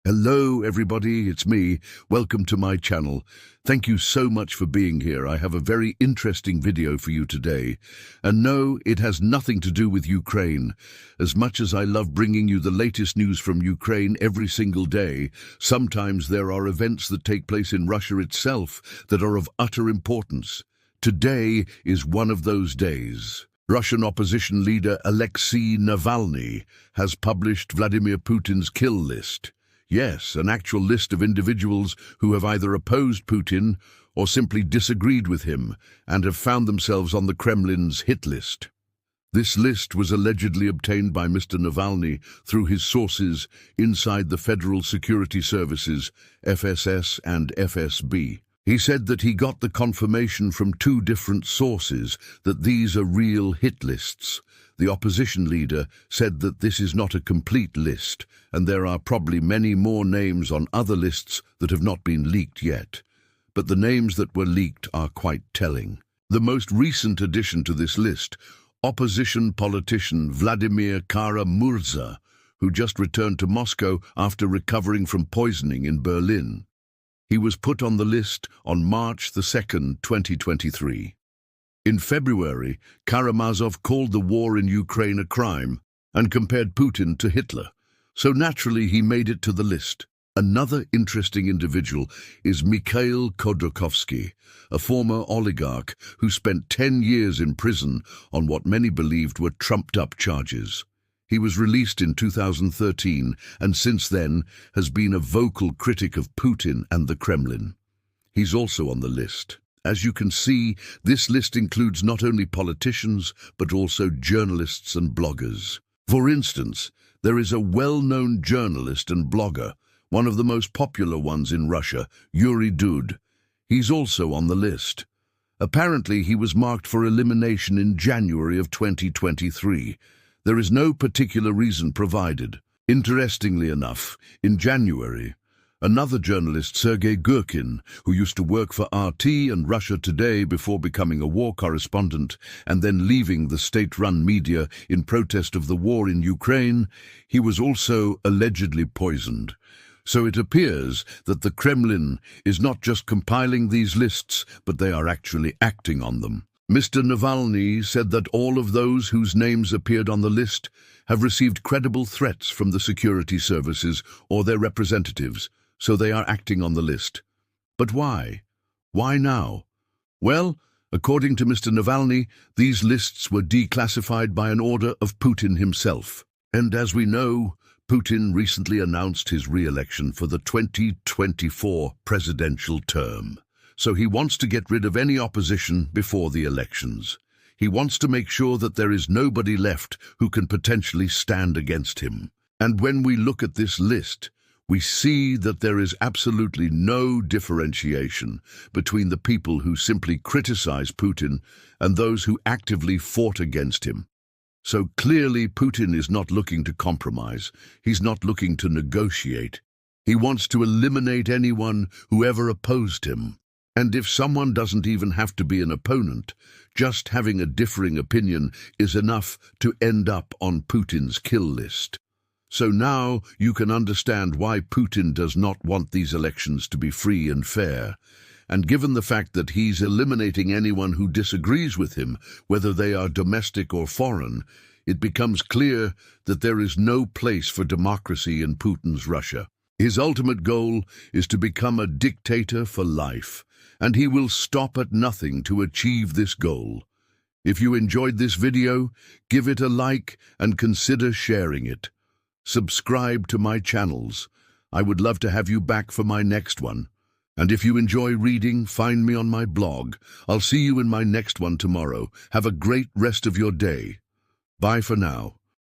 Hello everybody, it's me. Welcome to my channel. Thank you so much for being here. I have a very interesting video for you today. And no, it has nothing to do with Ukraine. As much as I love bringing you the latest news from Ukraine every single day, sometimes there are events that take place in Russia itself that are of utter importance. Today is one of those days. Russian opposition leader Alexei Navalny has published Vladimir Putin's kill list. Yes, an actual list of individuals who have either opposed Putin or simply disagreed with him and have found themselves on the Kremlin's hit list. This list was allegedly obtained by Mr. Navalny through his sources inside the Federal Security Services, FSS and FSB. He said that he got the confirmation from two different sources that these are real hit lists. The opposition leader said that this is not a complete list, and there are probably many more names on other lists that have not been leaked yet. But the names that were leaked are quite telling. The most recent addition to this list, opposition politician Vladimir Kara-Murza, who just returned to Moscow after recovering from poisoning in Berlin. He was put on the list on March the 2nd, 2023. In February, Karamazov called the war in Ukraine a crime and compared Putin to Hitler, so naturally he made it to the list. Another interesting individual is Mikhail Khodorkovsky, a former oligarch who spent 10 years in prison on what many believed were trumped-up charges. He was released in 2013 and since then has been a vocal critic of Putin and the Kremlin. He's also on the list. As you can see, this list includes not only politicians, but also journalists and bloggers. For instance, there is a well-known journalist and blogger, one of the most popular ones in Russia, Yuri Dud. He's also on the list. Apparently, he was marked for elimination in January of 2023. There is no particular reason provided. Interestingly enough, in January, another journalist, Sergei Gurkin, who used to work for RT and Russia Today before becoming a war correspondent and then leaving the state-run media in protest of the war in Ukraine, he was also allegedly poisoned. So it appears that the Kremlin is not just compiling these lists, but they are actually acting on them. Mr. Navalny said that all of those whose names appeared on the list have received credible threats from the security services or their representatives, so they are acting on the list. But why? Why now? Well, according to Mr. Navalny, these lists were declassified by an order of Putin himself. And as we know, Putin recently announced his re-election for the 2024 presidential term. So he wants to get rid of any opposition before the elections. He wants to make sure that there is nobody left who can potentially stand against him. And when we look at this list, we see that there is absolutely no differentiation between the people who simply criticize Putin and those who actively fought against him. So clearly Putin is not looking to compromise. He's not looking to negotiate. He wants to eliminate anyone who ever opposed him. And if someone doesn't even have to be an opponent, just having a differing opinion is enough to end up on Putin's kill list. So now you can understand why Putin does not want these elections to be free and fair. And given the fact that he's eliminating anyone who disagrees with him, whether they are domestic or foreign, it becomes clear that there is no place for democracy in Putin's Russia. His ultimate goal is to become a dictator for life, and he will stop at nothing to achieve this goal. If you enjoyed this video, give it a like and consider sharing it. Subscribe to my channels. I would love to have you back for my next one. And if you enjoy reading, find me on my blog. I'll see you in my next one tomorrow. Have a great rest of your day. Bye for now.